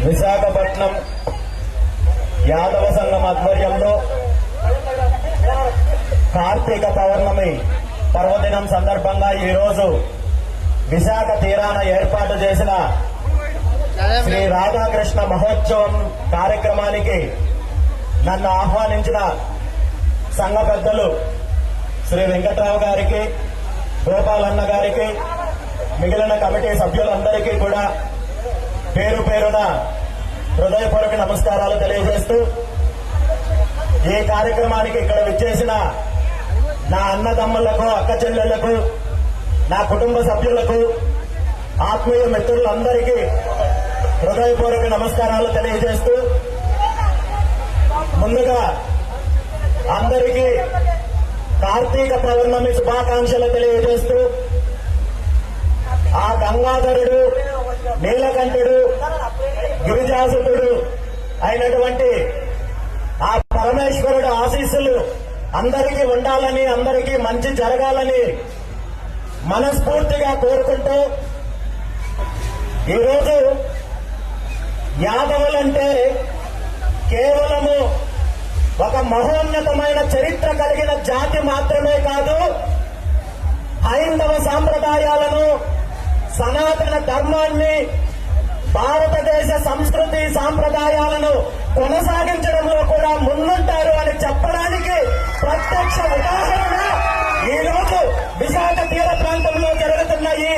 విశాఖపట్నం యాదవ సంఘం ఆధ్వర్యంలో కార్తీక పౌర్ణమి పర్వదినం సందర్భంగా ఈరోజు విశాఖ తీరాన ఏర్పాటు చేసిన శ్రీ రాధాకృష్ణ మహోత్సవం కార్యక్రమానికి నన్ను ఆహ్వానించిన సంఘ పెద్దలు శ్రీ వెంకట్రావు గారికి, గోపాలన్న గారికి, మిగిలిన కమిటీ సభ్యులందరికీ కూడా పేరు పేరున హృదయపూర్వక నమస్కారాలు తెలియజేస్తూ, ఈ కార్యక్రమానికి ఇక్కడ విచ్చేసిన నా అన్నదమ్ములకు, అక్క చెల్లెళ్లకు, నా కుటుంబ సభ్యులకు, ఆత్మీయ మిత్రులందరికీ హృదయపూర్వక నమస్కారాలు తెలియజేస్తూ, ముందుగా అందరికీ కార్తీక పౌర్ణమి శుభాకాంక్షలు తెలియజేస్తూ, ఆ గంగాధరుడు, నీలకంఠుడు, గిరిజాసుడు అయినటువంటి ఆ పరమేశ్వరుడు ఆశీస్సులు అందరికీ ఉండాలని, అందరికీ మంచి జరగాలని మనస్ఫూర్తిగా కోరుకుంటూ, ఈరోజు యాదవులంటే కేవలము ఒక మహోన్నతమైన చరిత్ర కలిగిన జాతి మాత్రమే కాదు, హైందవ సాంప్రదాయాలను, సనాతన ధర్మాన్ని, భారతదేశ సంస్కృతి సాంప్రదాయాలను కొనసాగించడంలో కూడా ముందుంటారు అని చెప్పడానికి ప్రత్యక్ష ఉదాహరణ ఈరోజు విశాఖ తీర ప్రాంతంలో జరుగుతున్న ఈ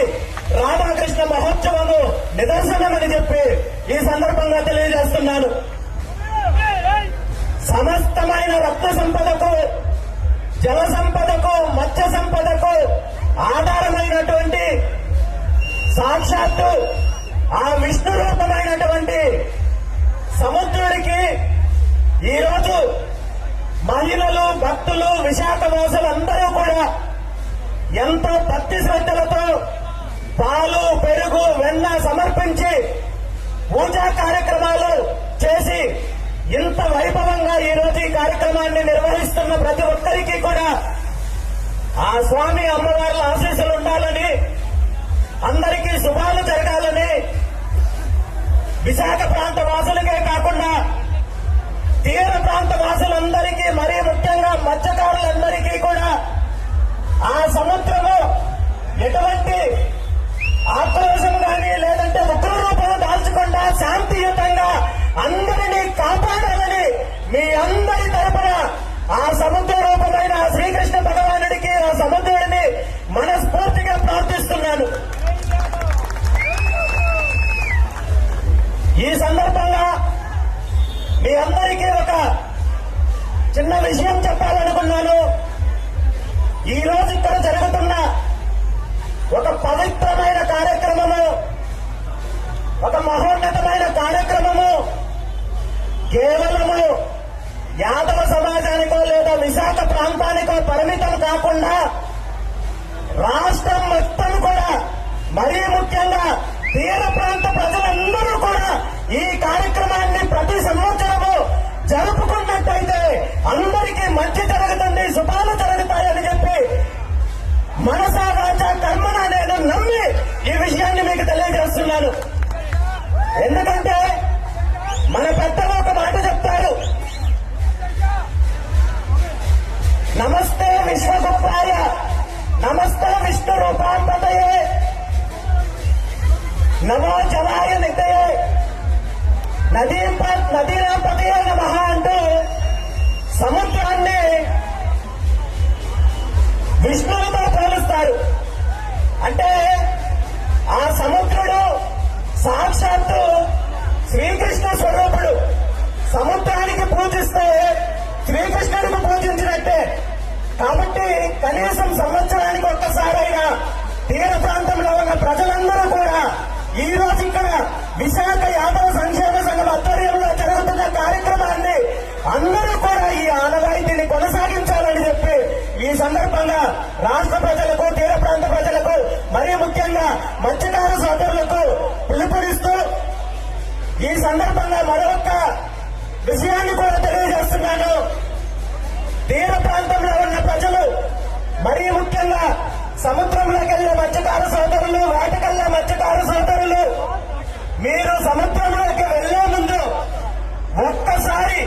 రాధాకృష్ణ మహోత్సవము నిదర్శనమని చెప్పి ఈ సందర్భంగా తెలియజేస్తున్నాను. సమస్తమైన రక్త సంపదకు, జల సంపదకు, మత్స్య సంపదకు ఆధారమైనటువంటి సాక్షాత్తు ఆ విష్ణు రూపమైనటువంటి సముద్రుడికి ఈరోజు మహిళలు, భక్తులు, విశాఖ వాసులందరూ కూడా ఎంతో భక్తి శ్రద్ధలతో పాలు, పెరుగు, వెన్న సమర్పించి పూజా కార్యక్రమాలు చేసి ఇంత వైభవంగా ఈరోజు ఈ కార్యక్రమాన్ని నిర్వహిస్తున్న ప్రతి ఒక్కరికి కూడా ఆ స్వామి అమ్మవార్ల ఆశీస్సులు ఉండాలని, అందరికీ శుభాలు జరగాలని, విశాఖ ప్రాంత వాసులకే కాకుండా తీర ప్రాంత వాసులందరికీ, మరీ ముఖ్యంగా మత్స్యకారులందరికీ కూడా ఆ సముద్రము ఎటువంటి ఆక్రోశం కానీ లేదంటే ఉగ్ర రూపం దాల్చకుండా శాంతియుతంగా అందరినీ కాపాడాలని మీ అందరి తరపున ఆ సముద్ర రూపమైన శ్రీకృష్ణ భగవానుడికి, ఆ సముద్రుడిని మనస్ఫూర్తిగా ప్రార్థిస్తున్నాను. ఈ సందర్భంగా మీ అందరికీ ఒక చిన్న విషయం చెప్పాలనుకున్నాను. ఈ రోజు ఇక్కడ జరుగుతున్న ఒక పవిత్రమైన కార్యక్రమము, ఒక మహోన్నతమైన కార్యక్రమము కేవలము యాదవ సమాజానికో లేదా విశాఖ ప్రాంతానికో పరిమితం కాకుండా రాష్ట్రం మొత్తం కూడా, మరీ ముఖ్యంగా తీర ప్రాంత ప్రజలందరూ కూడా ఈ కార్యక్రమాన్ని ప్రతి సంవత్సరము జరుపుకున్నట్టయితే అందరికీ మంచి జరుగుతుంది, శుభాలు జరుగుతాయని చెప్పి మనసా వాచా కర్మన నేను నమ్మి ఈ విషయాన్ని మీకు తెలియజేస్తున్నాను. ఎందుకంటే మన పెద్దలు ఒక మాట చెప్తారు, నమస్తే విశ్వగుప్తాయ, నమస్తే విష్ణు రూపాంపతయే, నమో జలాయ నితయే, నదీనాంపతయే నమః అంటూ సముద్రాన్ని విష్ణువుతో పోలుస్తారు. అంటే ఆ సముద్రుడు సాక్షాత్తు శ్రీకృష్ణ స్వరూపుడు. సముద్రానికి పూజిస్తే శ్రీకృష్ణుడికి పూజించినట్టే. కాబట్టి కనీసం సంవత్సరానికి ఒక్కసారైనా తీర ప్రాంతంలో ఉన్న ప్రజలందరూ కూడా ఈ రోజు ఇక్కడ విశాఖ యాదవ సంక్షేమ సంఘం ఆధ్వర్యంలో జరుగుతున్న కార్యక్రమాన్ని అందరూ కూడా ఈ ఆనవాయితీని కొనసాగించాలని చెప్పి ఈ సందర్భంగా రాష్ట్ర ప్రజలకు, తీర ప్రాంత ప్రజలకు, మరీ ముఖ్యంగా మత్స్యకార సోదరులకు పిలుపునిస్తూ ఈ సందర్భంగా మరొక విషయాన్ని కూడా తెలియజేస్తున్నాను. తీర ప్రాంతంలో ఉన్న ప్రజలు, మరీ ముఖ్యంగా సముద్రంలోకి వెళ్లే మత్స్యకార సోదరులు, వేటకెళ్లే మత్స్యకార సోదరులు, మీరు సముద్రంలోకి వెళ్లే ఒక్కసారి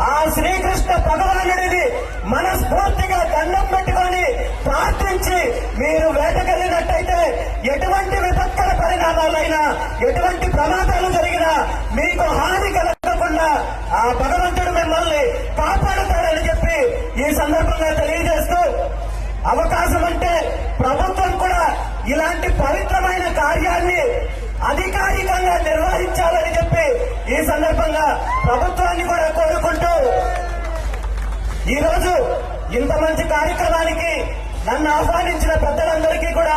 ఆ శ్రీకృష్ణ భగవానుడిని మనస్ఫూర్తిగా దండం పెట్టుకొని ప్రార్థించి మీరు వేటకెళ్ళినట్టయితే ఎటువంటి విపత్కర పరిణామాలైనా ఎటువంటి ప్రమాదాలు జరిగినా మీకు హాని కలగకుండా ఆ భగవంతుడు మిమ్మల్ని కాపాడుతాడని చెప్పి ఈ సందర్భంగా తెలియజేస్తూ, అవకాశం అంటే ప్రభుత్వం కూడా ఇలాంటి పవిత్రమైన కార్యాన్ని అధికారికంగా నిర్వహించాలని చెప్పి ఈ సందర్భంగా ప్రభుత్వాన్ని కూడా కోరుకుంటూ, ఈరోజు ఇంత మంచి కార్యక్రమానికి నన్ను ఆహ్వానించిన పెద్దలందరికీ కూడా